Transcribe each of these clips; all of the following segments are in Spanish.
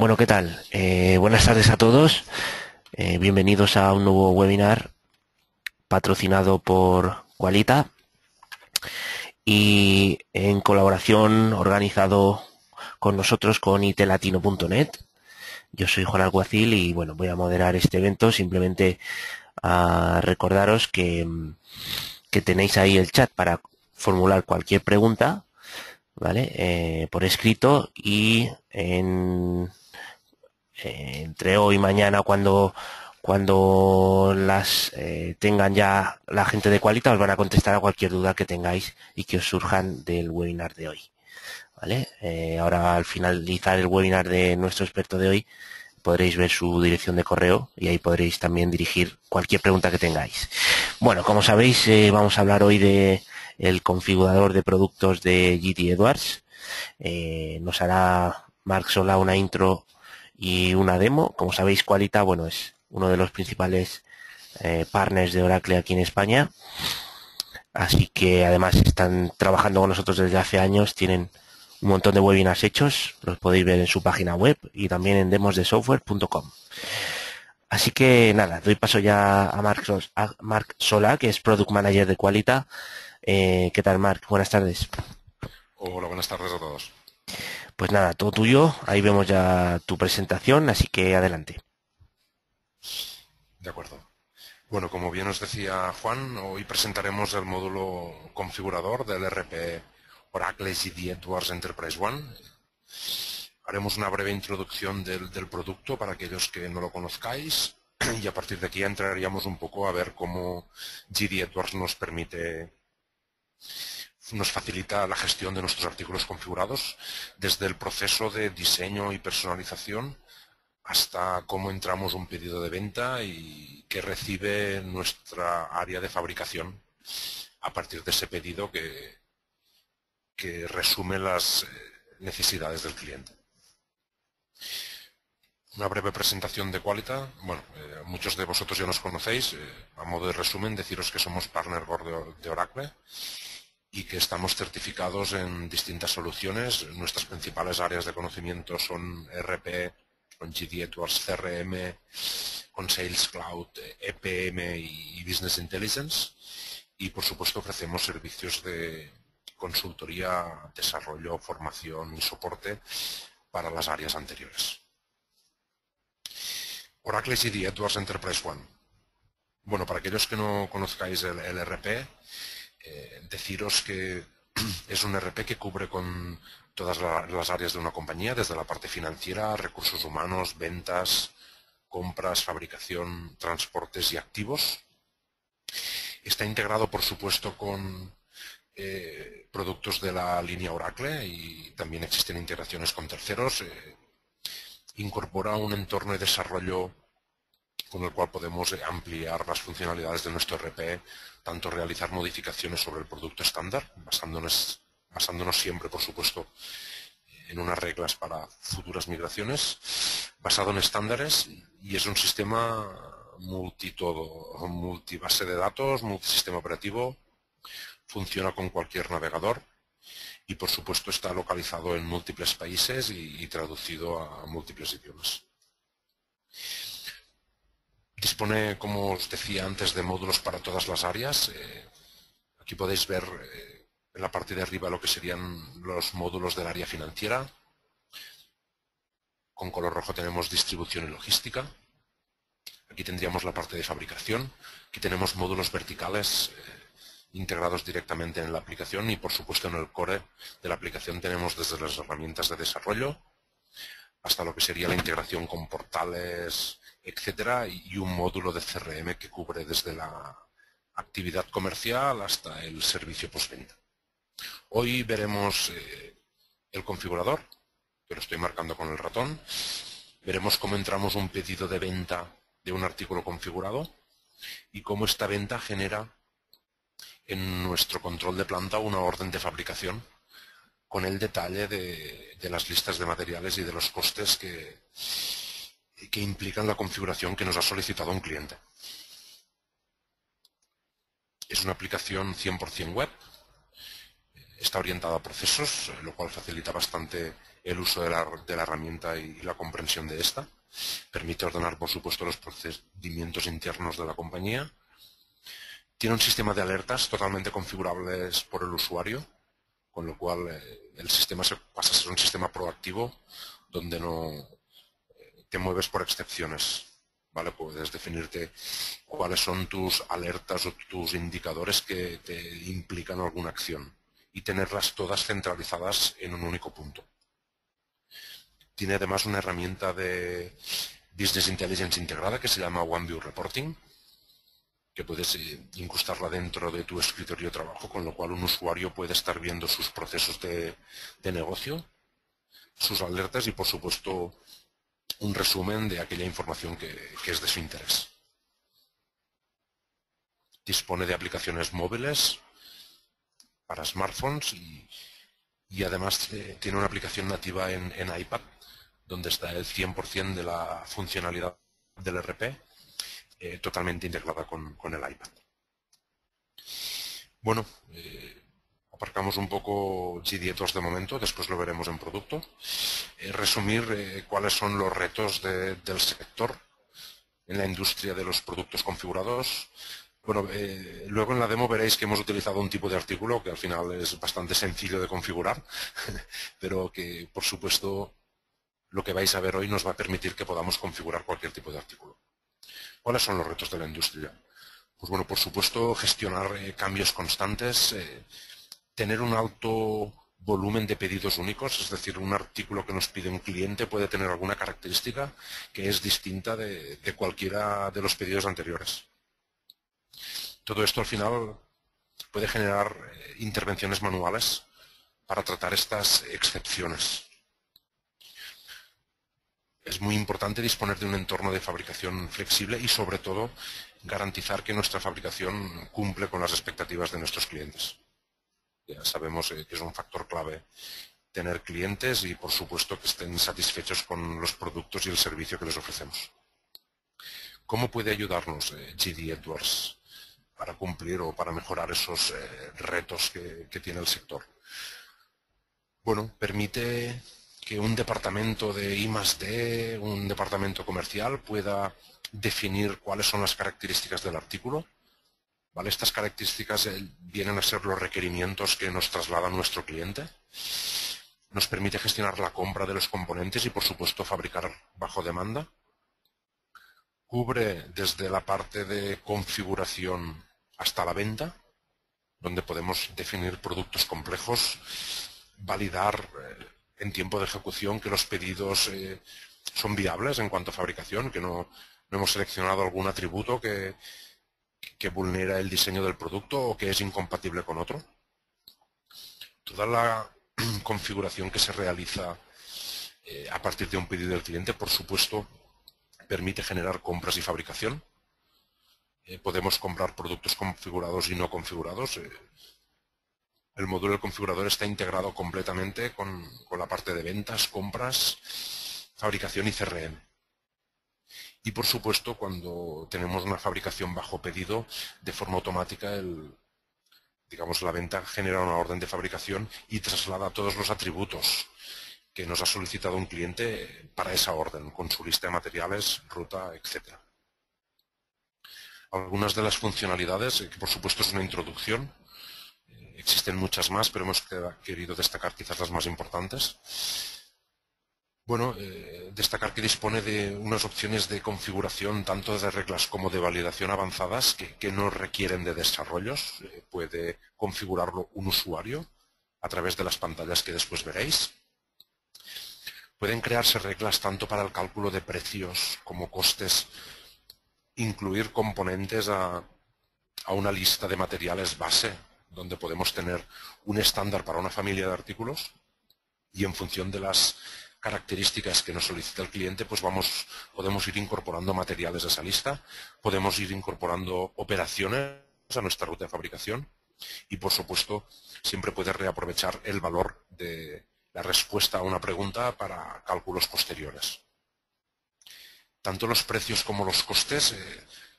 Bueno, ¿qué tal? Buenas tardes a todos. Bienvenidos a un nuevo webinar patrocinado por Qualita y en colaboración organizado con nosotros con itelatino.net. Yo soy Juan Alguacil y bueno, voy a moderar este evento. Simplemente a recordaros que tenéis ahí el chat para formular cualquier pregunta, ¿vale? Por escrito y entre hoy y mañana cuando las tengan ya la gente de Qualita os van a contestar a cualquier duda que tengáis y que os surjan del webinar de hoy, ¿vale? Ahora al finalizar el webinar de nuestro experto de hoy podréis ver su dirección de correo y ahí podréis también dirigir cualquier pregunta que tengáis. Bueno, como sabéis, vamos a hablar hoy de el configurador de productos de GT Edwards. Nos hará Marc Sola una intro y una demo. Como sabéis, Qualita, bueno, es uno de los principales partners de Oracle aquí en España. Así que además están trabajando con nosotros desde hace años, tienen un montón de webinars hechos, los podéis ver en su página web y también en demosdesoftware.com. Así que nada, doy paso ya a Marc Sola, que es Product Manager de Qualita. ¿Qué tal, Marc? Buenas tardes. Hola, buenas tardes a todos. Pues nada, todo tuyo. Ahí vemos ya tu presentación, así que adelante. De acuerdo. Bueno, como bien os decía Juan, hoy presentaremos el módulo configurador del ERP Oracle GD Edwards Enterprise One. Haremos una breve introducción del producto para aquellos que no lo conozcáis y a partir de aquí entraríamos un poco a ver cómo GD Edwards nos facilita la gestión de nuestros artículos configurados desde el proceso de diseño y personalización hasta cómo entramos un pedido de venta y qué recibe nuestra área de fabricación a partir de ese pedido que resume las necesidades del cliente. Una breve presentación de Qualita. Bueno, muchos de vosotros ya nos conocéis. A modo de resumen, deciros que somos partner board de Oracle y que estamos certificados en distintas soluciones. Nuestras principales áreas de conocimiento son RP, con GD Edwards CRM, con Sales Cloud, EPM y Business Intelligence. Y por supuesto ofrecemos servicios de consultoría, desarrollo, formación y soporte para las áreas anteriores. Oracle GD Edwards Enterprise One. Bueno, para aquellos que no conozcáis el RP, deciros que es un RP que cubre con todas las áreas de una compañía, desde la parte financiera, recursos humanos, ventas, compras, fabricación, transportes y activos. Está integrado, por supuesto, con productos de la línea Oracle y también existen integraciones con terceros. Incorpora un entorno de desarrollo con el cual podemos ampliar las funcionalidades de nuestro RP, tanto realizar modificaciones sobre el producto estándar, basándonos siempre, por supuesto, en unas reglas para futuras migraciones, basado en estándares, y es un sistema multitodo, multibase de datos, multisistema operativo, funciona con cualquier navegador y, por supuesto, está localizado en múltiples países y traducido a múltiples idiomas. Dispone, como os decía antes, de módulos para todas las áreas. Aquí podéis ver en la parte de arriba lo que serían los módulos del área financiera. Con color rojo tenemos distribución y logística. Aquí tendríamos la parte de fabricación. Aquí tenemos módulos verticales integrados directamente en la aplicación y, por supuesto, en el core de la aplicación tenemos desde las herramientas de desarrollo hasta lo que sería la integración con portales, etcétera, y un módulo de CRM que cubre desde la actividad comercial hasta el servicio postventa. Hoy veremos el configurador, que lo estoy marcando con el ratón. Veremos cómo entramos un pedido de venta de un artículo configurado y cómo esta venta genera en nuestro control de planta una orden de fabricación con el detalle de las listas de materiales y de los costes que implican la configuración que nos ha solicitado un cliente. Es una aplicación 100% web. Está orientada a procesos, lo cual facilita bastante el uso de la herramienta y la comprensión de esta. Permite ordenar, por supuesto, los procedimientos internos de la compañía. Tiene un sistema de alertas totalmente configurables por el usuario, con lo cual el sistema pasa a ser un sistema proactivo donde no te mueves por excepciones. ¿Vale? Puedes definirte cuáles son tus alertas o tus indicadores que te implican alguna acción y tenerlas todas centralizadas en un único punto. Tiene además una herramienta de Business Intelligence integrada que se llama OneView Reporting, que puedes incrustarla dentro de tu escritorio de trabajo, con lo cual un usuario puede estar viendo sus procesos de negocio, sus alertas y, por supuesto, un resumen de aquella información que es de su interés. Dispone de aplicaciones móviles para smartphones y además tiene una aplicación nativa en iPad, donde está el 100% de la funcionalidad del RP totalmente integrada con el iPad. Bueno, aparcamos un poco GDE2 de momento, después lo veremos en producto. Resumir cuáles son los retos del sector en la industria de los productos configurados. Bueno, luego en la demo veréis que hemos utilizado un tipo de artículo que al final es bastante sencillo de configurar, pero que por supuesto lo que vais a ver hoy nos va a permitir que podamos configurar cualquier tipo de artículo. ¿Cuáles son los retos de la industria? Pues bueno, por supuesto, gestionar cambios constantes, tener un alto volumen de pedidos únicos, es decir, un artículo que nos pide un cliente puede tener alguna característica que es distinta de cualquiera de los pedidos anteriores. Todo esto al final puede generar intervenciones manuales para tratar estas excepciones. Es muy importante disponer de un entorno de fabricación flexible y, sobre todo, garantizar que nuestra fabricación cumple con las expectativas de nuestros clientes. Ya sabemos que es un factor clave tener clientes y, por supuesto, que estén satisfechos con los productos y el servicio que les ofrecemos. ¿Cómo puede ayudarnos GDE Edwards para cumplir o para mejorar esos retos que tiene el sector? Bueno, permite que un departamento de I+D, un departamento comercial, pueda definir cuáles son las características del artículo. ¿Vale? Estas características vienen a ser los requerimientos que nos traslada nuestro cliente. Nos permite gestionar la compra de los componentes y, por supuesto, fabricar bajo demanda. Cubre desde la parte de configuración hasta la venta, donde podemos definir productos complejos, validar en tiempo de ejecución que los pedidos son viables en cuanto a fabricación, que no hemos seleccionado algún atributo que vulnera el diseño del producto o que es incompatible con otro. Toda la configuración que se realiza a partir de un pedido del cliente, por supuesto, permite generar compras y fabricación. Podemos comprar productos configurados y no configurados. El módulo del configurador está integrado completamente con la parte de ventas, compras, fabricación y CRM. Y, por supuesto, cuando tenemos una fabricación bajo pedido, de forma automática, la venta genera una orden de fabricación y traslada todos los atributos que nos ha solicitado un cliente para esa orden, con su lista de materiales, ruta, etc. Algunas de las funcionalidades, que por supuesto es una introducción, existen muchas más, pero hemos querido destacar quizás las más importantes. Bueno, destacar que dispone de unas opciones de configuración tanto de reglas como de validación avanzadas que no requieren de desarrollos. Puede configurarlo un usuario a través de las pantallas que después veréis. Pueden crearse reglas tanto para el cálculo de precios como costes, incluir componentes a una lista de materiales base, donde podemos tener un estándar para una familia de artículos y en función de las características que nos solicita el cliente, pues podemos ir incorporando materiales a esa lista, podemos ir incorporando operaciones a nuestra ruta de fabricación y, por supuesto, siempre puede reaprovechar el valor de la respuesta a una pregunta para cálculos posteriores. Tanto los precios como los costes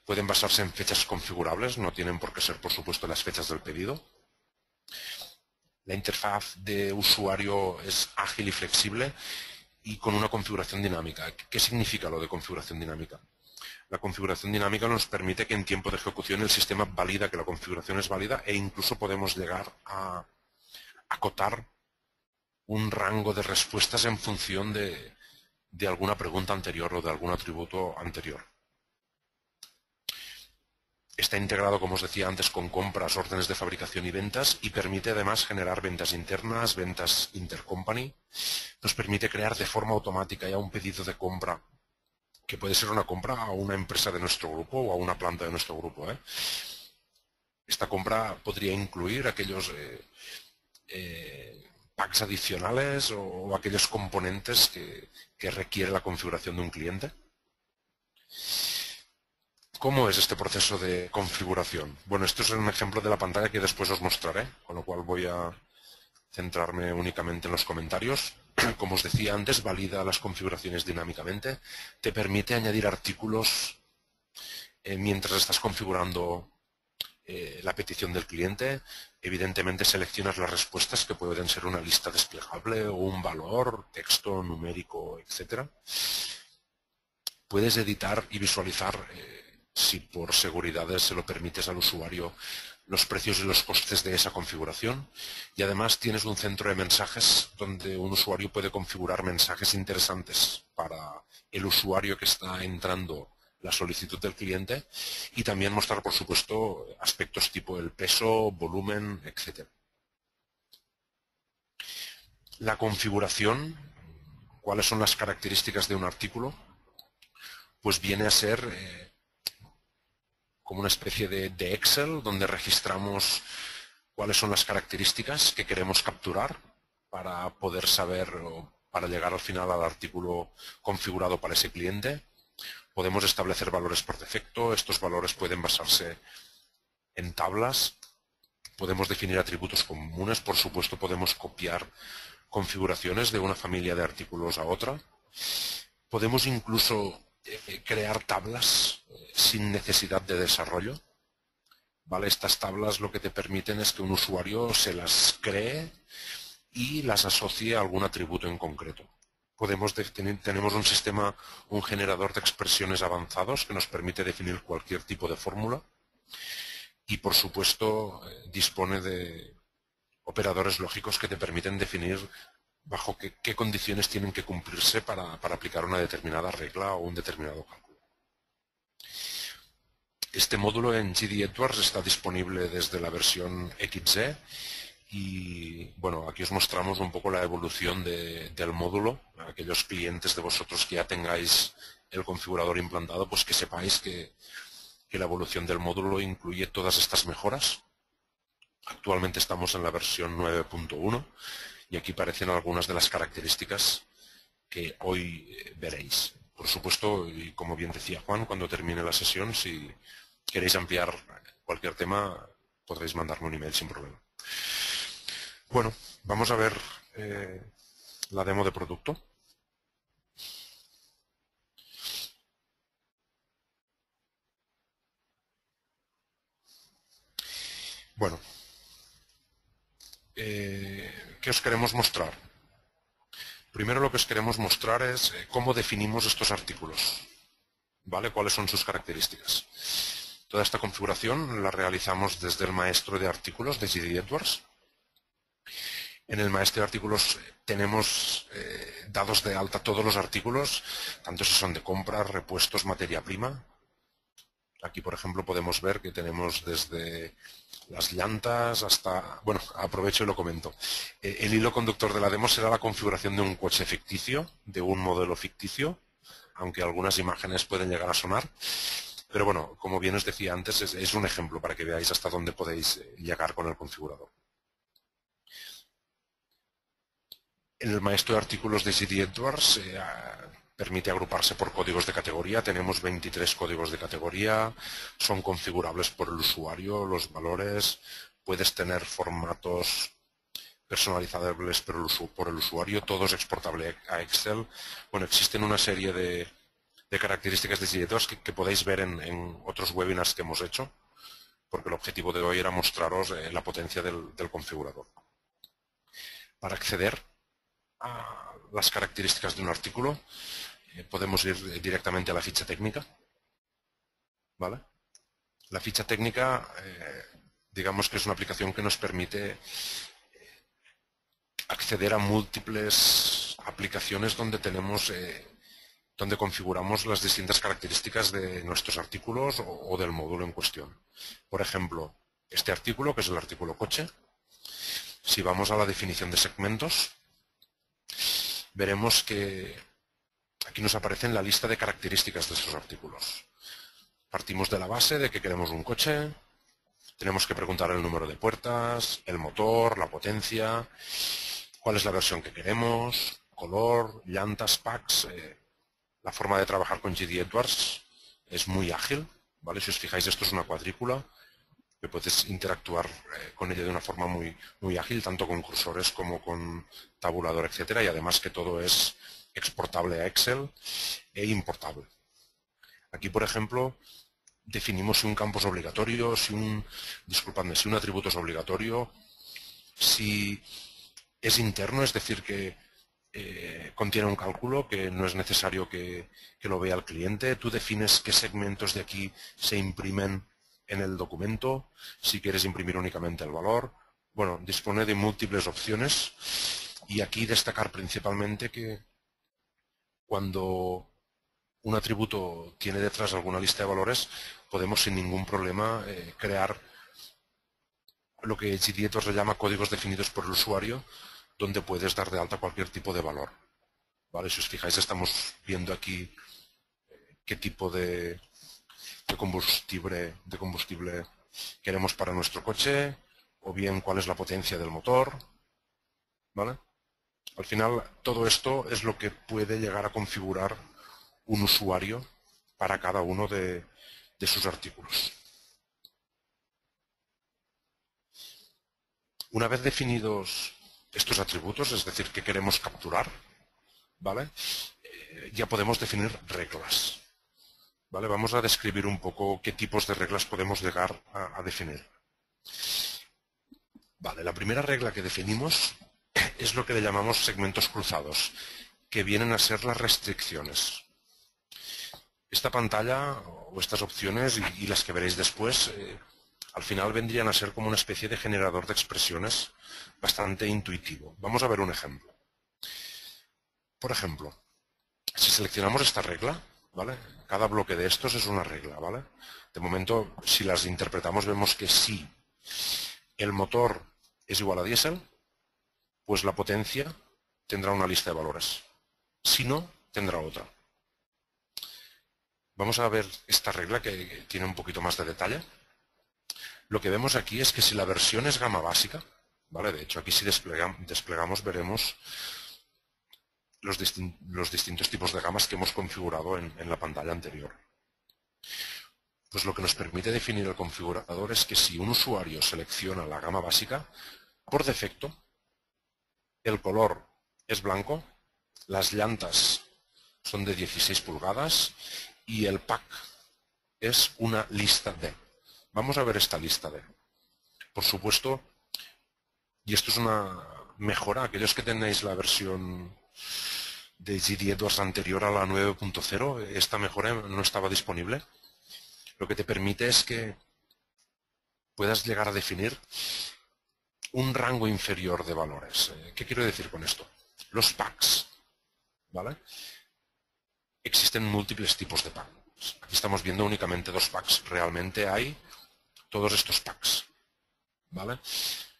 pueden basarse en fechas configurables, no tienen por qué ser, por supuesto, las fechas del pedido. La interfaz de usuario es ágil y flexible y con una configuración dinámica. ¿Qué significa lo de configuración dinámica? La configuración dinámica nos permite que en tiempo de ejecución el sistema valida que la configuración es válida e incluso podemos llegar a acotar un rango de respuestas en función de alguna pregunta anterior o de algún atributo anterior. Está integrado, como os decía antes, con compras, órdenes de fabricación y ventas y permite además generar ventas internas, ventas intercompany. Nos permite crear de forma automática ya un pedido de compra, que puede ser una compra a una empresa de nuestro grupo o a una planta de nuestro grupo. Esta compra podría incluir aquellos packs adicionales o aquellos componentes que requiere la configuración de un cliente. ¿Cómo es este proceso de configuración? Bueno, esto es un ejemplo de la pantalla que después os mostraré, con lo cual voy a centrarme únicamente en los comentarios. Como os decía antes, valida las configuraciones dinámicamente, te permite añadir artículos mientras estás configurando la petición del cliente. Evidentemente seleccionas las respuestas, que pueden ser una lista desplegable o un valor, texto, numérico, etc. Puedes editar y visualizar, si por seguridad se lo permites al usuario, los precios y los costes de esa configuración, y además tienes un centro de mensajes donde un usuario puede configurar mensajes interesantes para el usuario que está entrando la solicitud del cliente y también mostrar, por supuesto, aspectos tipo el peso, volumen, etc. La configuración, ¿cuáles son las características de un artículo? Pues viene a ser como una especie de Excel donde registramos cuáles son las características que queremos capturar para poder saber o para llegar al final al artículo configurado para ese cliente. Podemos establecer valores por defecto, estos valores pueden basarse en tablas, podemos definir atributos comunes, por supuesto podemos copiar configuraciones de una familia de artículos a otra. Podemos incluso crear tablas sin necesidad de desarrollo. ¿Vale? Estas tablas lo que te permiten es que un usuario se las cree y las asocie a algún atributo en concreto. Tenemos un sistema, un generador de expresiones avanzados que nos permite definir cualquier tipo de fórmula y, por supuesto, dispone de operadores lógicos que te permiten definir bajo qué condiciones tienen que cumplirse para aplicar una determinada regla o un determinado cálculo. Este módulo en GD Edwards está disponible desde la versión XE y bueno, aquí os mostramos un poco la evolución del módulo. Aquellos clientes de vosotros que ya tengáis el configurador implantado, pues que sepáis que la evolución del módulo incluye todas estas mejoras. Actualmente estamos en la versión 9.1 y aquí aparecen algunas de las características que hoy veréis. Por supuesto, y como bien decía Juan, cuando termine la sesión, si queréis ampliar cualquier tema, podréis mandarme un email sin problema. Bueno, vamos a ver la demo de producto. Bueno, ¿qué os queremos mostrar? Primero lo que os queremos mostrar es cómo definimos estos artículos, ¿vale? ¿Cuáles son sus características? Toda esta configuración la realizamos desde el maestro de artículos de GD Edwards. En el maestro de artículos tenemos dados de alta todos los artículos, tanto si son de compra, repuestos, materia prima. Aquí, por ejemplo, podemos ver que tenemos desde las llantas hasta... Bueno, aprovecho y lo comento. El hilo conductor de la demo será la configuración de un coche ficticio, de un modelo ficticio, aunque algunas imágenes pueden llegar a sonar. Pero bueno, como bien os decía antes, es un ejemplo para que veáis hasta dónde podéis llegar con el configurador. En el maestro de artículos de GD Edwards permite agruparse por códigos de categoría. Tenemos 23 códigos de categoría, son configurables por el usuario, los valores, puedes tener formatos personalizables por el usuario, todo es exportable a Excel. Bueno, existen una serie de características de GD Edwards que podéis ver en otros webinars que hemos hecho, porque el objetivo de hoy era mostraros la potencia del configurador. Para acceder a las características de un artículo, podemos ir directamente a la ficha técnica, ¿vale? La ficha técnica, digamos que es una aplicación que nos permite acceder a múltiples aplicaciones donde donde configuramos las distintas características de nuestros artículos o del módulo en cuestión. Por ejemplo, este artículo, que es el artículo coche, si vamos a la definición de segmentos, veremos que aquí nos aparece la lista de características de esos artículos. Partimos de la base de que queremos un coche, tenemos que preguntar el número de puertas, el motor, la potencia, cuál es la versión que queremos, color, llantas, packs. La forma de trabajar con GD Edwards es muy ágil, ¿vale? Si os fijáis, esto es una cuadrícula que puedes interactuar con ella de una forma muy ágil, tanto con cursores como con tabulador, etcétera, y además que todo es exportable a Excel e importable. Aquí, por ejemplo, definimos si un campo es obligatorio, si un atributo es obligatorio, si es interno, es decir, que contiene un cálculo que no es necesario que lo vea el cliente. Tú defines qué segmentos de aquí se imprimen en el documento, si quieres imprimir únicamente el valor. Bueno, dispone de múltiples opciones y aquí destacar principalmente que cuando un atributo tiene detrás alguna lista de valores, podemos sin ningún problema crear lo que GD Edwards le llama códigos definidos por el usuario, donde puedes dar de alta cualquier tipo de valor. ¿Vale? Si os fijáis, estamos viendo aquí qué tipo de combustible queremos para nuestro coche, o bien cuál es la potencia del motor. ¿Vale? Al final, todo esto es lo que puede llegar a configurar un usuario para cada uno de sus artículos. Una vez definidos estos atributos, es decir, que queremos capturar, ¿vale? Ya podemos definir reglas. ¿Vale? Vamos a describir un poco qué tipos de reglas podemos llegar a definir. Vale, la primera regla que definimos es lo que le llamamos segmentos cruzados, que vienen a ser las restricciones. Esta pantalla o estas opciones y las que veréis después, al final vendrían a ser como una especie de generador de expresiones bastante intuitivo. Vamos a ver un ejemplo. Por ejemplo, si seleccionamos esta regla, ¿vale? Cada bloque de estos es una regla, ¿vale? De momento, si las interpretamos, vemos que si el motor es igual a diésel, pues la potencia tendrá una lista de valores. Si no, tendrá otra. Vamos a ver esta regla que tiene un poquito más de detalle. Lo que vemos aquí es que si la versión es gama básica, ¿vale? De hecho, aquí si desplegamos veremos los distintos tipos de gamas que hemos configurado en la pantalla anterior. Pues lo que nos permite definir el configurador es que si un usuario selecciona la gama básica, por defecto, el color es blanco, las llantas son de 16 pulgadas y el pack es una lista D. Vamos a ver esta lista D. Por supuesto, y esto es una mejora, aquellos que tenéis la versión de GD Edwards anterior a la 9.0, esta mejora no estaba disponible. Lo que te permite es que puedas llegar a definir un rango inferior de valores. ¿Qué quiero decir con esto? Los packs, ¿vale? Existen múltiples tipos de packs. Aquí estamos viendo únicamente dos packs. Realmente hay todos estos packs, ¿vale?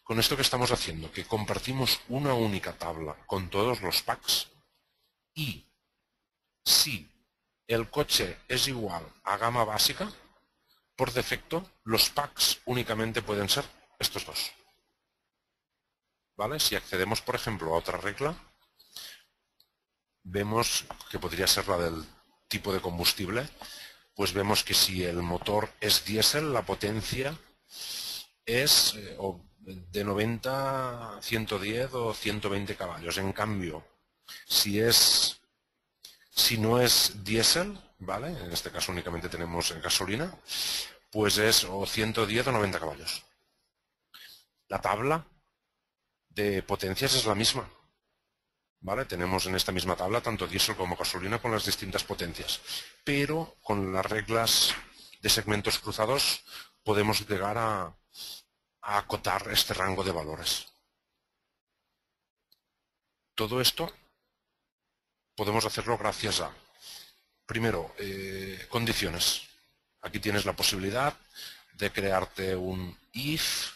Con esto que estamos haciendo, que compartimos una única tabla con todos los packs y si el coche es igual a gama básica, por defecto los packs únicamente pueden ser estos dos. ¿Vale? Si accedemos, por ejemplo, a otra regla, vemos que podría ser la del tipo de combustible, pues vemos que si el motor es diésel, la potencia es de 90 a 110 o 120 caballos. En cambio, si no es diésel, ¿vale? En este caso únicamente tenemos gasolina, pues es o 110 o 90 caballos. La tabla de potencias es la misma. ¿Vale? Tenemos en esta misma tabla tanto diésel como gasolina con las distintas potencias, pero con las reglas de segmentos cruzados podemos llegar a acotar este rango de valores. Todo esto podemos hacerlo gracias a, primero, condiciones. Aquí tienes la posibilidad de crearte un if,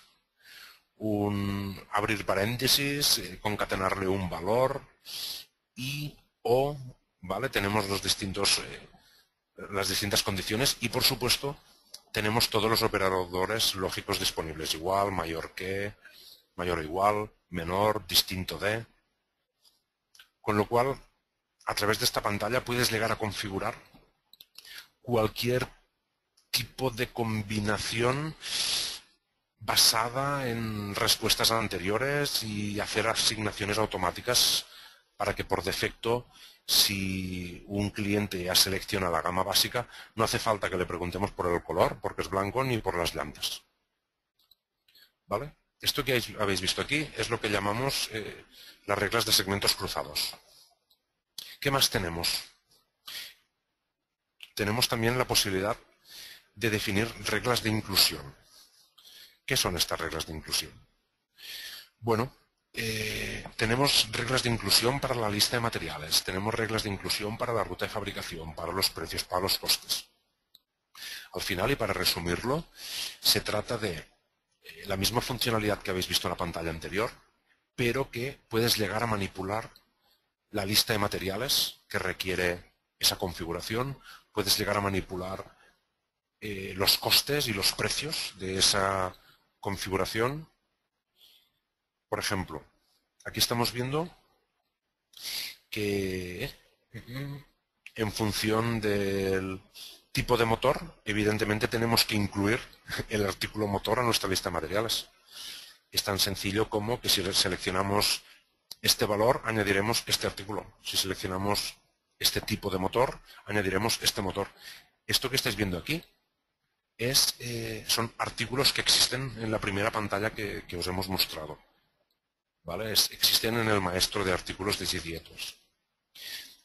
un abrir paréntesis, concatenarle un valor y o, ¿vale? Tenemos los distintos, las distintas condiciones y, por supuesto, tenemos todos los operadores lógicos disponibles. Igual, mayor que, mayor o igual, menor, distinto de. Con lo cual, a través de esta pantalla puedes llegar a configurar cualquier tipo de combinación basada en respuestas anteriores y hacer asignaciones automáticas para que por defecto, si un cliente ya selecciona la gama básica, no hace falta que le preguntemos por el color, porque es blanco, ni por las llantas. ¿Vale? Esto que habéis visto aquí es lo que llamamos las reglas de segmentos cruzados. ¿Qué más tenemos? Tenemos también la posibilidad de definir reglas de inclusión. ¿Qué son estas reglas de inclusión? Bueno, tenemos reglas de inclusión para la lista de materiales, tenemos reglas de inclusión para la ruta de fabricación, para los precios, para los costes. Al final, y para resumirlo, se trata de la misma funcionalidad que habéis visto en la pantalla anterior, pero que puedes llegar a manipular la lista de materiales que requiere esa configuración, puedes llegar a manipular los costes y los precios de esa configuración. Por ejemplo, aquí estamos viendo que en función del tipo de motor, evidentemente tenemos que incluir el artículo motor a nuestra lista de materiales. Es tan sencillo como que si seleccionamos este valor, añadiremos este artículo. Si seleccionamos este tipo de motor, añadiremos este motor. Esto que estáis viendo aquí son artículos que existen en la primera pantalla que os hemos mostrado. ¿Vale? Existen en el maestro de artículos de GDETOS.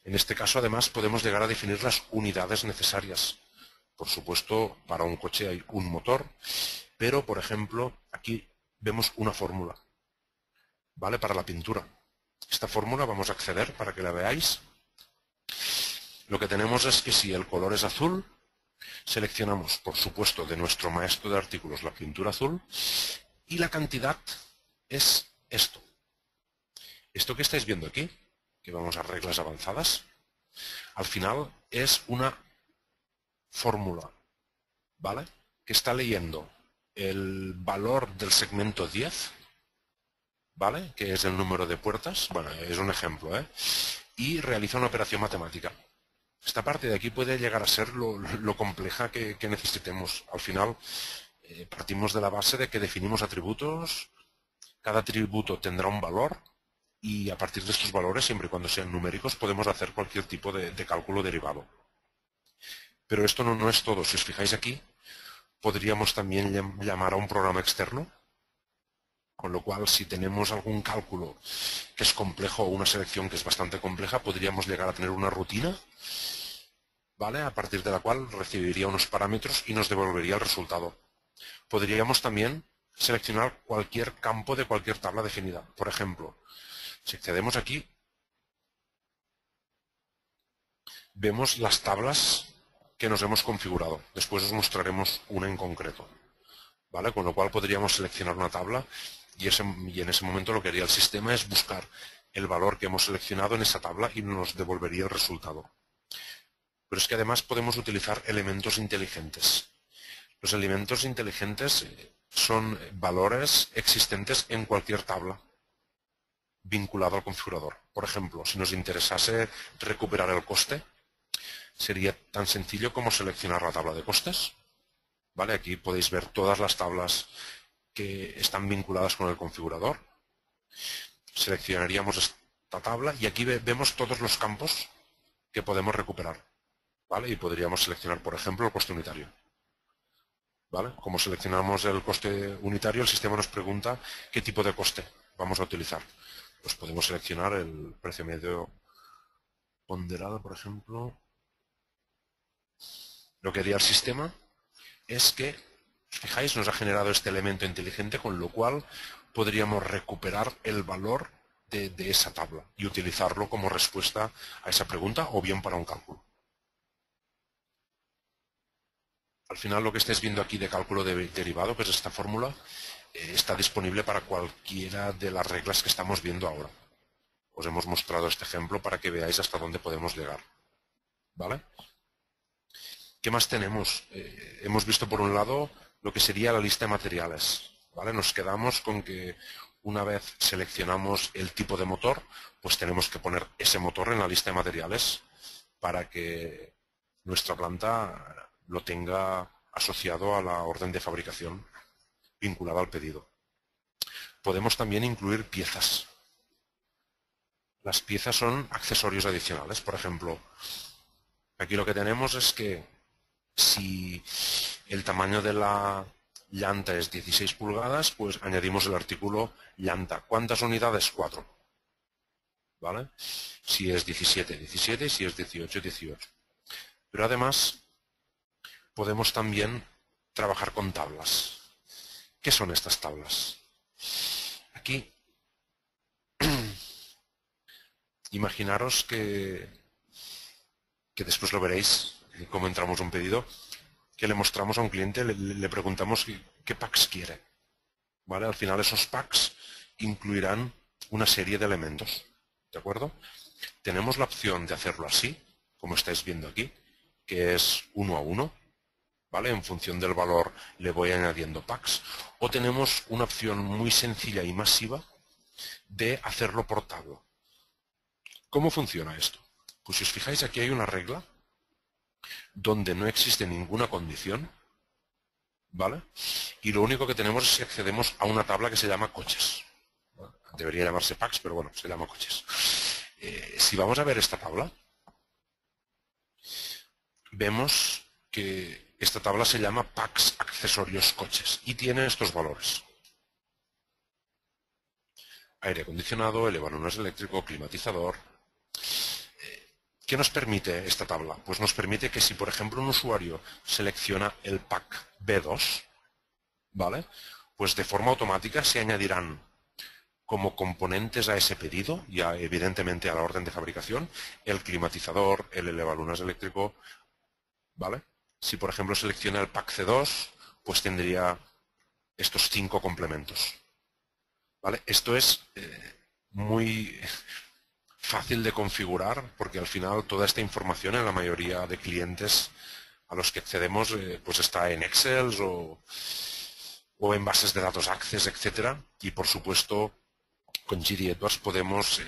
En este caso, además, podemos llegar a definir las unidades necesarias. Por supuesto, para un coche hay un motor, pero, por ejemplo, aquí vemos una fórmula, ¿vale? Para la pintura. Esta fórmula vamos a acceder para que la veáis. Lo que tenemos es que si el color es azul, seleccionamos, por supuesto, de nuestro maestro de artículos la pintura azul y la cantidad es esto. Esto que estáis viendo aquí, que vamos a reglas avanzadas, al final es una fórmula, ¿vale? Que está leyendo el valor del segmento 10, ¿vale? Que es el número de puertas, bueno, es un ejemplo, ¿eh? Y realiza una operación matemática. Esta parte de aquí puede llegar a ser lo compleja que necesitemos. Al final, partimos de la base de que definimos atributos, cada atributo tendrá un valor, y a partir de estos valores, siempre y cuando sean numéricos, podemos hacer cualquier tipo de cálculo derivado. Pero esto no es todo. Si os fijáis aquí, podríamos también llamar a un programa externo, con lo cual, si tenemos algún cálculo que es complejo o una selección que es bastante compleja, podríamos llegar a tener una rutina, ¿vale? A partir de la cual recibiría unos parámetros y nos devolvería el resultado. Podríamos también seleccionar cualquier campo de cualquier tabla definida. Por ejemplo, si accedemos aquí, vemos las tablas que nos hemos configurado. Después os mostraremos una en concreto, ¿vale? Con lo cual podríamos seleccionar una tabla y en ese momento lo que haría el sistema es buscar el valor que hemos seleccionado en esa tabla y nos devolvería el resultado. Pero es que además podemos utilizar elementos inteligentes. Los elementos inteligentes son valores existentes en cualquier tabla vinculado al configurador. Por ejemplo, si nos interesase recuperar el coste, sería tan sencillo como seleccionar la tabla de costes. ¿Vale? Aquí podéis ver todas las tablas que están vinculadas con el configurador. Seleccionaríamos esta tabla y aquí vemos todos los campos que podemos recuperar. ¿Vale? Y podríamos seleccionar, por ejemplo, el coste unitario. ¿Vale? Como seleccionamos el coste unitario, el sistema nos pregunta qué tipo de coste vamos a utilizar? Pues podemos seleccionar el precio medio ponderado, por ejemplo. Lo que haría el sistema es que, fijáis, nos ha generado este elemento inteligente, con lo cual podríamos recuperar el valor de esa tabla y utilizarlo como respuesta a esa pregunta o bien para un cálculo. Al final lo que estáis viendo aquí de cálculo derivado, que es esta fórmula, está disponible para cualquiera de las reglas que estamos viendo ahora. Os hemos mostrado este ejemplo para que veáis hasta dónde podemos llegar. ¿Vale? ¿Qué más tenemos? Hemos visto por un lado lo que sería la lista de materiales. ¿Vale? Nos quedamos con que una vez seleccionamos el tipo de motor, pues tenemos que poner ese motor en la lista de materiales para que nuestra planta lo tenga asociado a la orden de fabricación vinculada al pedido. Podemos también incluir piezas. Las piezas son accesorios adicionales. Por ejemplo, aquí lo que tenemos es que si el tamaño de la llanta es 16 pulgadas, pues añadimos el artículo llanta. ¿Cuántas unidades? 4. ¿Vale? Si es 17, 17, si es 18, 18. Pero además podemos también trabajar con tablas. ¿Qué son estas tablas? Aquí, imaginaros que después lo veréis, cómo entramos un pedido, que le mostramos a un cliente, le preguntamos qué packs quiere. ¿Vale? Al final esos packs incluirán una serie de elementos. ¿De acuerdo? Tenemos la opción de hacerlo así, como estáis viendo aquí, que es 1 a 1. ¿Vale? En función del valor le voy añadiendo packs. O tenemos una opción muy sencilla y masiva de hacerlo por tabla. ¿Cómo funciona esto? Pues si os fijáis, aquí hay una regla donde no existe ninguna condición, ¿vale? Y lo único que tenemos es que accedemos a una tabla que se llama coches. Debería llamarse packs, pero bueno, se llama coches. Si vamos a ver esta tabla, vemos que esta tabla se llama packs accesorios coches y tiene estos valores: aire acondicionado, elevadores eléctrico, climatizador. ¿Qué nos permite esta tabla? Pues nos permite que si, por ejemplo, un usuario selecciona el pack B2, ¿vale? Pues de forma automática se añadirán como componentes a ese pedido, ya evidentemente a la orden de fabricación, el climatizador, el elevalunas eléctrico, ¿vale? Si, por ejemplo, selecciona el pack C2, pues tendría estos 5 complementos. ¿Vale? Esto es muy fácil de configurar, porque al final toda esta información en la mayoría de clientes a los que accedemos pues está en Excel o en bases de datos Access, etcétera. Y por supuesto con GD Edwards podemos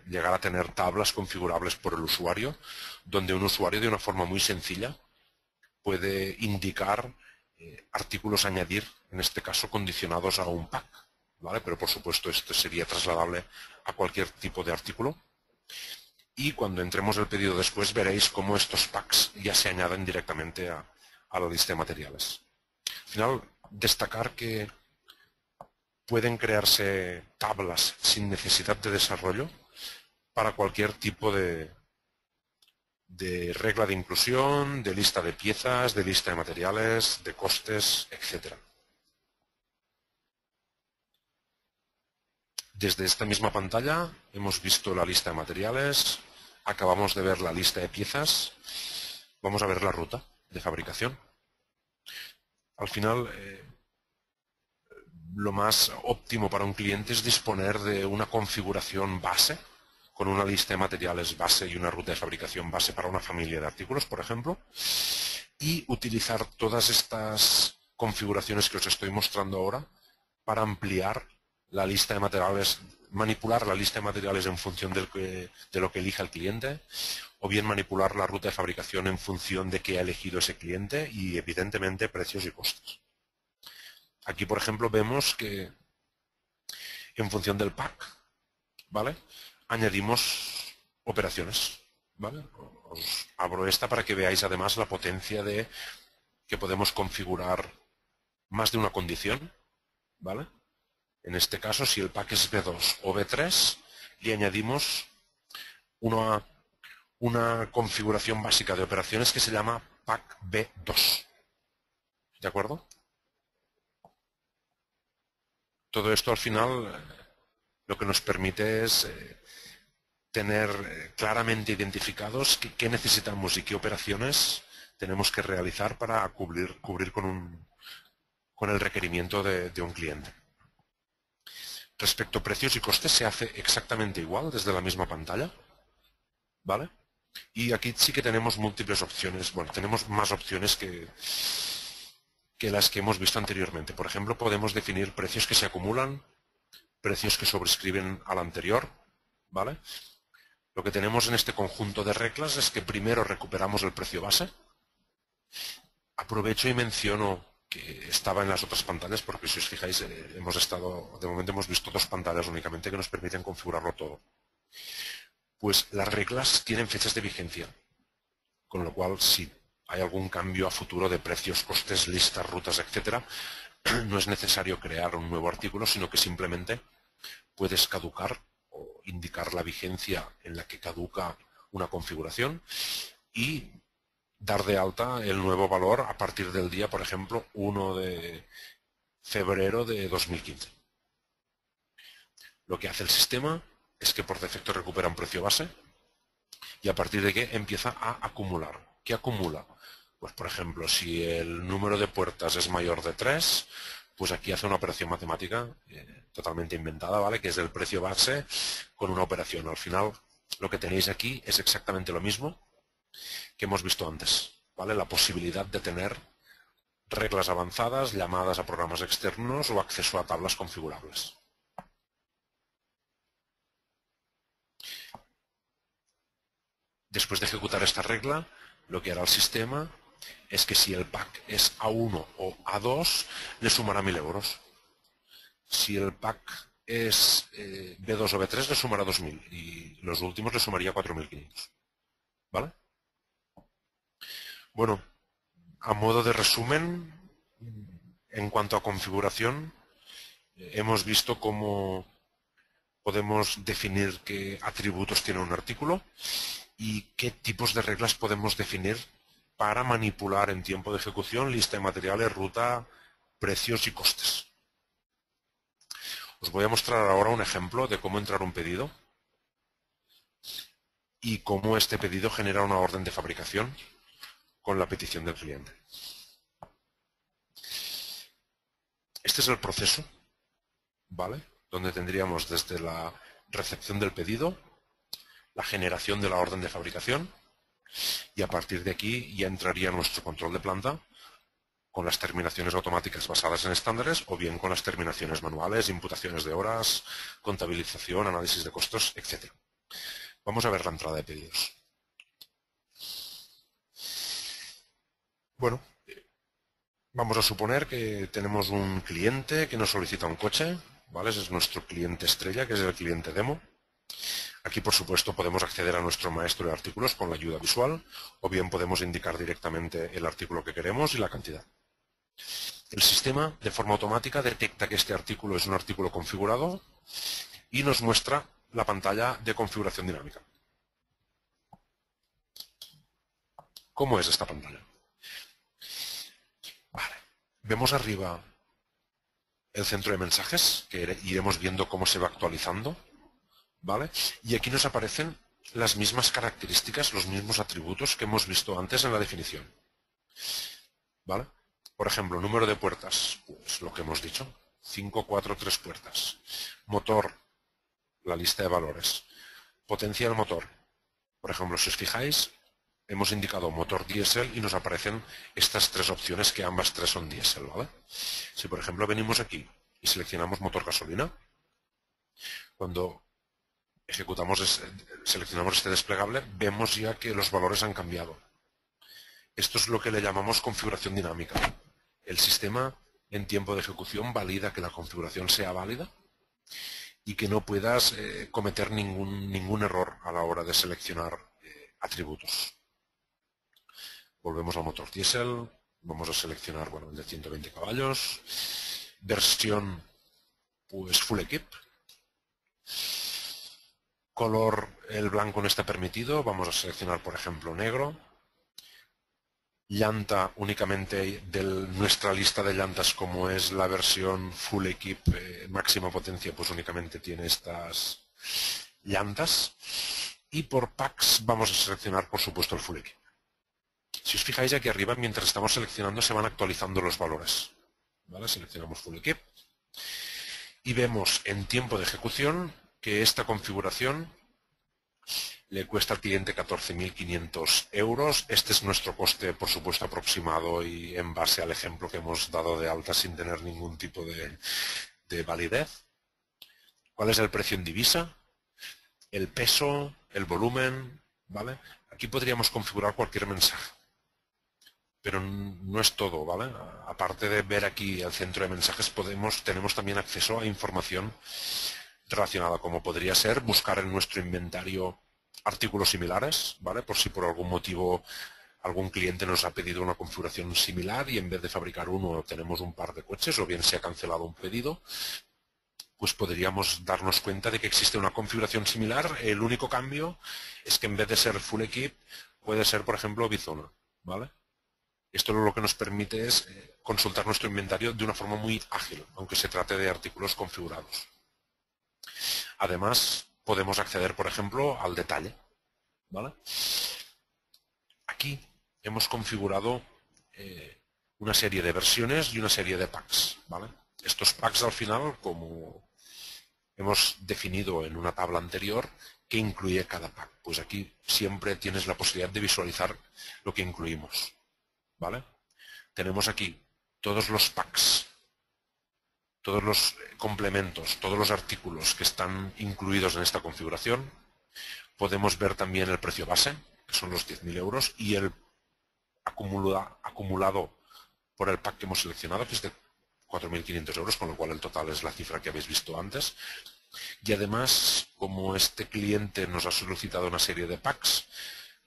llegar a tener tablas configurables por el usuario, donde un usuario de una forma muy sencilla puede indicar artículos a añadir, en este caso condicionados a un pack, ¿vale? Pero por supuesto esto sería trasladable a cualquier tipo de artículo. Y cuando entremos el pedido después veréis cómo estos packs ya se añaden directamente a la lista de materiales. Al final, destacar que pueden crearse tablas sin necesidad de desarrollo para cualquier tipo de regla de inclusión, de lista de piezas, de lista de materiales, de costes, etc. Desde esta misma pantalla hemos visto la lista de materiales, acabamos de ver la lista de piezas, vamos a ver la ruta de fabricación. Al final, lo más óptimo para un cliente es disponer de una configuración base, con una lista de materiales base y una ruta de fabricación base para una familia de artículos, por ejemplo, y utilizar todas estas configuraciones que os estoy mostrando ahora para ampliar la lista de materiales, manipular la lista de materiales en función de lo que elija el cliente, o bien manipular la ruta de fabricación en función de qué ha elegido ese cliente y, evidentemente, precios y costes. Aquí, por ejemplo, vemos que en función del pack, ¿vale?, añadimos operaciones, ¿vale? Os abro esta para que veáis además la potencia de que podemos configurar más de una condición, ¿vale? En este caso, si el pack es B2 o B3, le añadimos una configuración básica de operaciones que se llama pack B2. ¿De acuerdo? Todo esto al final lo que nos permite es tener claramente identificados qué necesitamos y qué operaciones tenemos que realizar para cubrir con el requerimiento de un cliente. Respecto a precios y costes se hace exactamente igual desde la misma pantalla, ¿vale? Y aquí sí que tenemos múltiples opciones, bueno, tenemos más opciones que las que hemos visto anteriormente. Por ejemplo, podemos definir precios que se acumulan, precios que sobrescriben al anterior, ¿vale? Lo que tenemos en este conjunto de reglas es que primero recuperamos el precio base. Aprovecho y menciono que estaba en las otras pantallas porque si os fijáis de momento hemos visto dos pantallas únicamente que nos permiten configurarlo todo. Pues las reglas tienen fechas de vigencia, con lo cual si hay algún cambio a futuro de precios, costes, listas, rutas, etcétera, no es necesario crear un nuevo artículo, sino que simplemente puedes caducar o indicar la vigencia en la que caduca una configuración y dar de alta el nuevo valor a partir del día, por ejemplo, 1 de febrero de 2015. Lo que hace el sistema es que por defecto recupera un precio base y a partir de que empieza a acumular. ¿Qué acumula? Pues por ejemplo, si el número de puertas es mayor de 3, pues aquí hace una operación matemática totalmente inventada, ¿vale? Que es el precio base con una operación. Al final, lo que tenéis aquí es exactamente lo mismo que hemos visto antes, ¿vale? La posibilidad de tener reglas avanzadas, llamadas a programas externos o acceso a tablas configurables. Después de ejecutar esta regla, lo que hará el sistema es que si el pack es A1 o A2, le sumará 1.000 euros. Si el pack es B2 o B3, le sumará 2.000 y los últimos le sumaría 4.500. ¿Vale? Bueno, a modo de resumen, en cuanto a configuración, hemos visto cómo podemos definir qué atributos tiene un artículo y qué tipos de reglas podemos definir para manipular en tiempo de ejecución lista de materiales, ruta, precios y costes. Os voy a mostrar ahora un ejemplo de cómo entrar un pedido y cómo este pedido genera una orden de fabricación con la petición del cliente. Este es el proceso, ¿vale? Donde tendríamos desde la recepción del pedido, la generación de la orden de fabricación y a partir de aquí ya entraría nuestro control de planta con las terminaciones automáticas basadas en estándares o bien con las terminaciones manuales, imputaciones de horas, contabilización, análisis de costos, etc. Vamos a ver la entrada de pedidos. Bueno, vamos a suponer que tenemos un cliente que nos solicita un coche, ¿vale? Ese es nuestro cliente estrella, que es el cliente demo. Aquí, por supuesto, podemos acceder a nuestro maestro de artículos con la ayuda visual o bien podemos indicar directamente el artículo que queremos y la cantidad. El sistema, de forma automática, detecta que este artículo es un artículo configurado y nos muestra la pantalla de configuración dinámica. ¿Cómo es esta pantalla? Vale. Vemos arriba el centro de mensajes, que iremos viendo cómo se va actualizando, ¿vale? Y aquí nos aparecen las mismas características, los mismos atributos que hemos visto antes en la definición, ¿vale? Por ejemplo, número de puertas, pues lo que hemos dicho, 5, 4, 3 puertas. Motor, la lista de valores. Potencia del motor. Por ejemplo, si os fijáis, hemos indicado motor diésel y nos aparecen estas tres opciones que ambas tres son diésel, ¿vale? Si por ejemplo venimos aquí y seleccionamos motor gasolina, cuando seleccionamos este desplegable, vemos ya que los valores han cambiado. Esto es lo que le llamamos configuración dinámica. El sistema en tiempo de ejecución valida que la configuración sea válida y que no puedas cometer ningún error a la hora de seleccionar atributos. Volvemos al motor diésel, vamos a seleccionar el de 120 caballos, versión Pues Full Equip. Color, el blanco no está permitido, vamos a seleccionar por ejemplo negro. Llanta únicamente de nuestra lista de llantas, como es la versión Full Equip máxima potencia, pues únicamente tiene estas llantas. Y por packs vamos a seleccionar por supuesto el Full Equip. Si os fijáis aquí arriba, mientras estamos seleccionando se van actualizando los valores. ¿Vale? Seleccionamos Full Equip y vemos en tiempo de ejecución que esta configuración le cuesta al cliente 14.500 euros. Este es nuestro coste, por supuesto, aproximado y en base al ejemplo que hemos dado de alta sin tener ningún tipo de validez. ¿Cuál es el precio en divisa? El peso, el volumen, ¿vale? Aquí podríamos configurar cualquier mensaje, pero no es todo, ¿vale? Aparte de ver aquí el centro de mensajes, tenemos también acceso a información relacionada, como podría ser buscar en nuestro inventario artículos similares, ¿vale? Por si por algún motivo algún cliente nos ha pedido una configuración similar y en vez de fabricar uno tenemos un par de coches, o bien se ha cancelado un pedido, pues podríamos darnos cuenta de que existe una configuración similar. El único cambio es que en vez de ser Full Equip puede ser, por ejemplo, Bizona, ¿vale? Esto lo que nos permite es consultar nuestro inventario de una forma muy ágil, aunque se trate de artículos configurados. Además, podemos acceder, por ejemplo, al detalle, ¿vale? Aquí hemos configurado una serie de versiones y una serie de packs, ¿vale? Estos packs al final, como hemos definido en una tabla anterior, ¿qué incluye cada pack? Pues aquí siempre tienes la posibilidad de visualizar lo que incluimos, ¿vale? Tenemos aquí todos los packs, todos los complementos, todos los artículos que están incluidos en esta configuración. Podemos ver también el precio base, que son los 10.000 euros, y el acumulado por el pack que hemos seleccionado, que es de 4.500 euros, con lo cual el total es la cifra que habéis visto antes. Y además, como este cliente nos ha solicitado una serie de packs,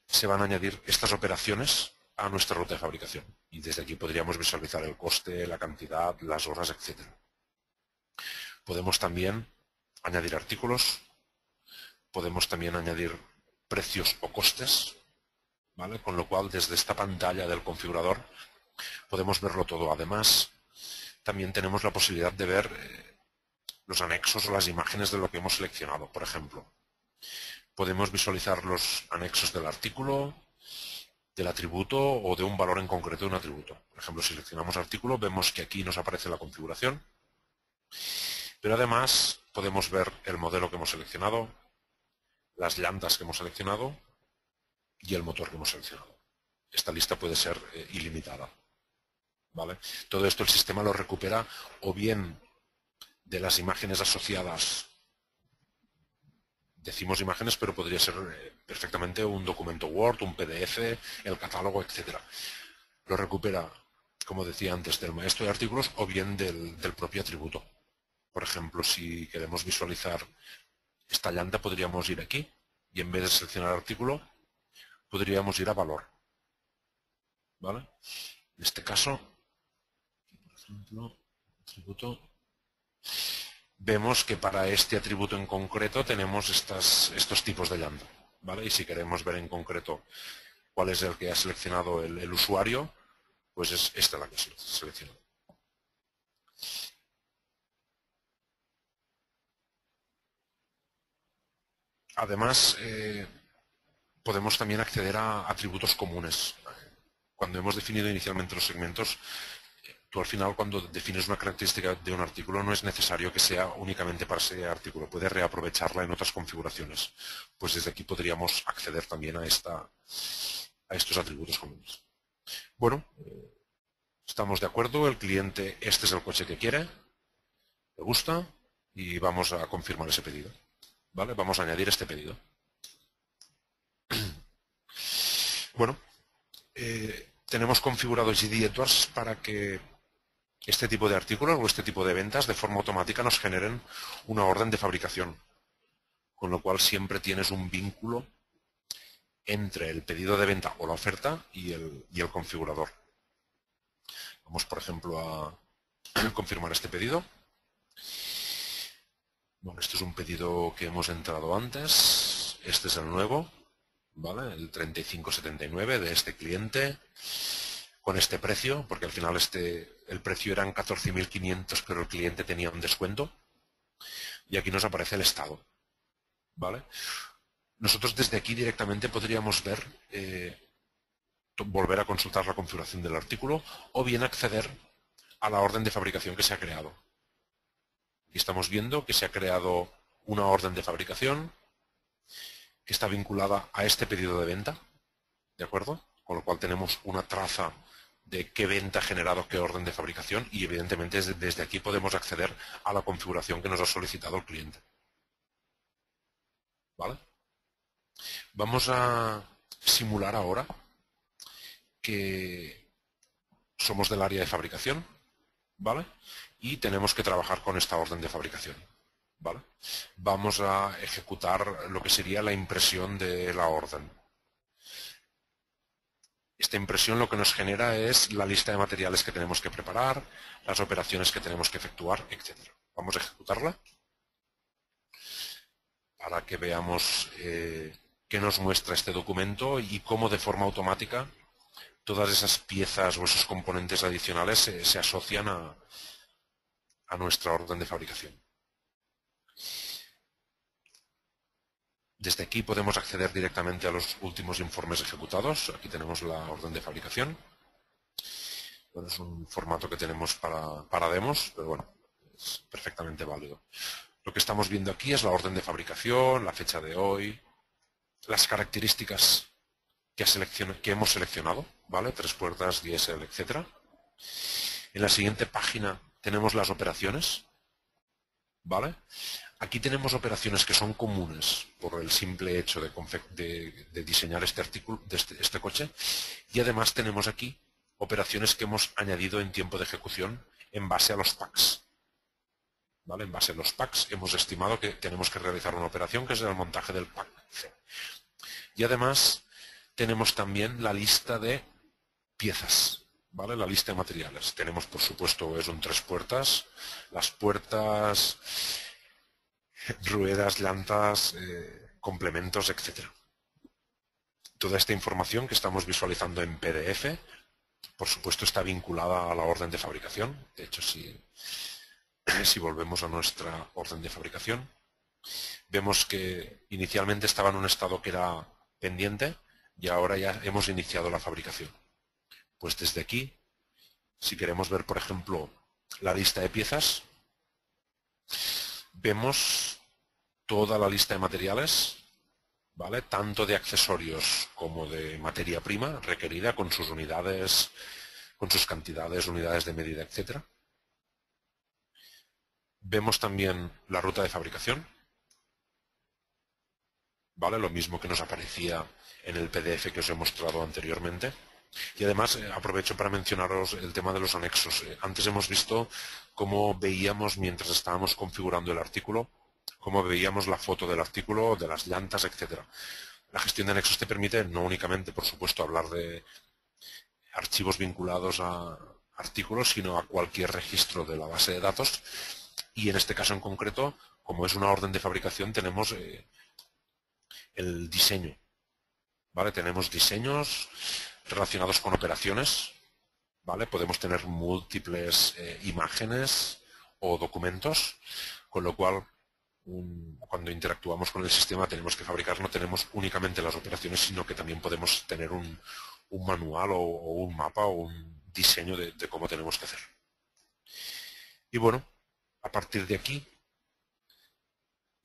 se van a añadir estas operaciones a nuestra ruta de fabricación. Y desde aquí podríamos visualizar el coste, la cantidad, las horas, etc. Podemos también añadir artículos, podemos también añadir precios o costes, ¿vale? Con lo cual desde esta pantalla del configurador podemos verlo todo. Además, también tenemos la posibilidad de ver los anexos o las imágenes de lo que hemos seleccionado. Por ejemplo, podemos visualizar los anexos del artículo, del atributo o de un valor en concreto de un atributo. Por ejemplo, si seleccionamos artículo, vemos que aquí nos aparece la configuración, pero además podemos ver el modelo que hemos seleccionado, las llantas que hemos seleccionado y el motor que hemos seleccionado. Esta lista puede ser ilimitada, ¿vale? Todo esto el sistema lo recupera o bien de las imágenes asociadas. Decimos imágenes, pero podría ser perfectamente un documento Word, un PDF, el catálogo, etc. Lo recupera, como decía antes, del maestro de artículos o bien del propio atributo. Por ejemplo, si queremos visualizar esta llanta, podríamos ir aquí y en vez de seleccionar artículo, podríamos ir a valor, ¿vale? En este caso, por ejemplo, atributo, vemos que para este atributo en concreto tenemos estos tipos de llanta, ¿vale? Y si queremos ver en concreto cuál es el que ha seleccionado el usuario, pues es esta la que se selecciona. Además, podemos también acceder a atributos comunes. Cuando hemos definido inicialmente los segmentos, tú al final cuando defines una característica de un artículo no es necesario que sea únicamente para ese artículo, puedes reaprovecharla en otras configuraciones. Pues desde aquí podríamos acceder también a estos atributos comunes. Bueno, estamos de acuerdo, el cliente, este es el coche que quiere, le gusta y vamos a confirmar ese pedido. ¿Vale? Vamos a añadir este pedido. Bueno, tenemos configurado GD Edwards para que este tipo de artículos o este tipo de ventas de forma automática nos generen una orden de fabricación, con lo cual siempre tienes un vínculo entre el pedido de venta o la oferta y el configurador. Vamos, por ejemplo, a confirmar este pedido. Bueno, este es un pedido que hemos entrado antes. Este es el nuevo, ¿vale? El 3579 de este cliente, con este precio, porque al final el precio eran 14.500, pero el cliente tenía un descuento. Y aquí nos aparece el estado, ¿vale? Nosotros desde aquí directamente podríamos ver, volver a consultar la configuración del artículo o bien acceder a la orden de fabricación que se ha creado. Aquí estamos viendo que se ha creado una orden de fabricación que está vinculada a este pedido de venta, ¿de acuerdo? Con lo cual tenemos una traza de qué venta ha generado qué orden de fabricación y evidentemente desde aquí podemos acceder a la configuración que nos ha solicitado el cliente. ¿Vale? Vamos a simular ahora que somos del área de fabricación, ¿vale? Y tenemos que trabajar con esta orden de fabricación, ¿vale? Vamos a ejecutar lo que sería la impresión de la orden. Esta impresión lo que nos genera es la lista de materiales que tenemos que preparar, las operaciones que tenemos que efectuar, etc. Vamos a ejecutarla para que veamos qué nos muestra este documento y cómo de forma automática todas esas piezas o esos componentes adicionales se asocian a nuestra orden de fabricación. Desde aquí podemos acceder directamente a los últimos informes ejecutados. Aquí tenemos la orden de fabricación. Bueno, es un formato que tenemos para demos, pero bueno, es perfectamente válido. Lo que estamos viendo aquí es la orden de fabricación, la fecha de hoy, las características que hemos seleccionado, ¿vale? 3 puertas, diésel, etc. En la siguiente página tenemos las operaciones, ¿vale? Aquí tenemos operaciones que son comunes por el simple hecho de diseñar este artículo, este coche, y además tenemos aquí operaciones que hemos añadido en tiempo de ejecución en base a los packs. ¿Vale? En base a los packs hemos estimado que tenemos que realizar una operación que es el montaje del pack C. Y además tenemos también la lista de piezas, ¿vale? La lista de materiales. Tenemos, por supuesto, es un 3 puertas, las puertas, ruedas, llantas, complementos, etc. Toda esta información que estamos visualizando en PDF, por supuesto, está vinculada a la orden de fabricación. De hecho, si volvemos a nuestra orden de fabricación, vemos que inicialmente estaba en un estado que era pendiente y ahora ya hemos iniciado la fabricación. Pues desde aquí, si queremos ver, por ejemplo, la lista de piezas, vemos toda la lista de materiales, ¿vale? Tanto de accesorios como de materia prima requerida con sus unidades, con sus cantidades, unidades de medida, etc. Vemos también la ruta de fabricación, ¿vale? Lo mismo que nos aparecía en el PDF que os he mostrado anteriormente. Y además aprovecho para mencionaros el tema de los anexos. Antes hemos visto cómo veíamos mientras estábamos configurando el artículo, cómo veíamos la foto del artículo, de las llantas, etcétera. La gestión de anexos te permite no únicamente, por supuesto, hablar de archivos vinculados a artículos, sino a cualquier registro de la base de datos. Y en este caso en concreto, como es una orden de fabricación, tenemos el diseño, ¿vale? Tenemos diseños relacionados con operaciones, ¿vale? Podemos tener múltiples imágenes o documentos, con lo cual cuando interactuamos con el sistema tenemos que fabricar, no tenemos únicamente las operaciones, sino que también podemos tener un manual o un mapa o un diseño de cómo tenemos que hacer. Y bueno, a partir de aquí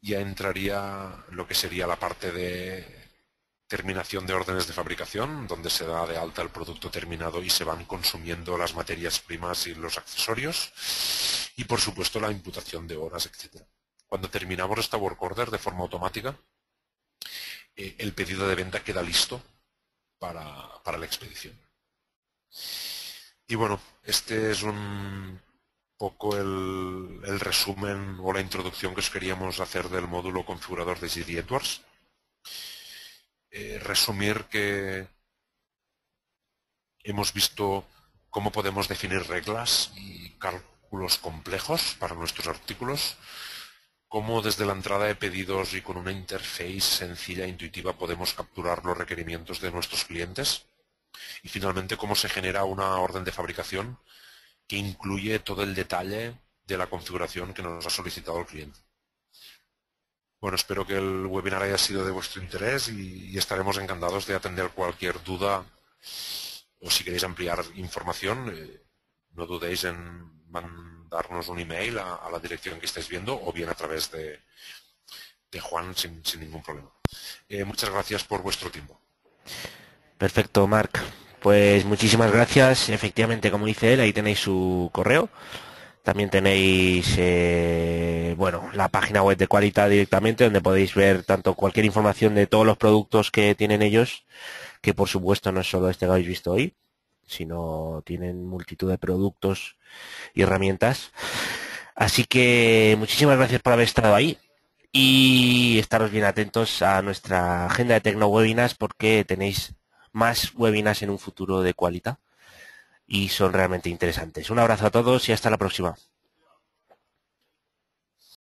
ya entraría lo que sería la parte de terminación de órdenes de fabricación, donde se da de alta el producto terminado y se van consumiendo las materias primas y los accesorios, y por supuesto la imputación de horas, etc. Cuando terminamos esta work order de forma automática, el pedido de venta queda listo para la expedición. Y bueno, este es un poco el resumen o la introducción que os queríamos hacer del módulo configurador de GD Edwards. Resumir que hemos visto cómo podemos definir reglas y cálculos complejos para nuestros artículos, cómo desde la entrada de pedidos y con una interface sencilla e intuitiva podemos capturar los requerimientos de nuestros clientes. Y finalmente, cómo se genera una orden de fabricación que incluye todo el detalle de la configuración que nos ha solicitado el cliente. Bueno, espero que el webinar haya sido de vuestro interés y estaremos encantados de atender cualquier duda o si queréis ampliar información, no dudéis en mandarnos un email a la dirección que estáis viendo o bien a través de Juan sin ningún problema. Muchas gracias por vuestro tiempo. Perfecto, Marc. Pues muchísimas gracias. Efectivamente, como dice él, ahí tenéis su correo. También tenéis, bueno, la página web de Qualita directamente, donde podéis ver tanto cualquier información de todos los productos que tienen ellos, que por supuesto no es solo este que habéis visto hoy, sino tienen multitud de productos y herramientas. Así que muchísimas gracias por haber estado ahí y estaros bien atentos a nuestra agenda de Tecno-Webinars porque tenéis más webinars en un futuro de Qualita y son realmente interesantes. Un abrazo a todos y hasta la próxima.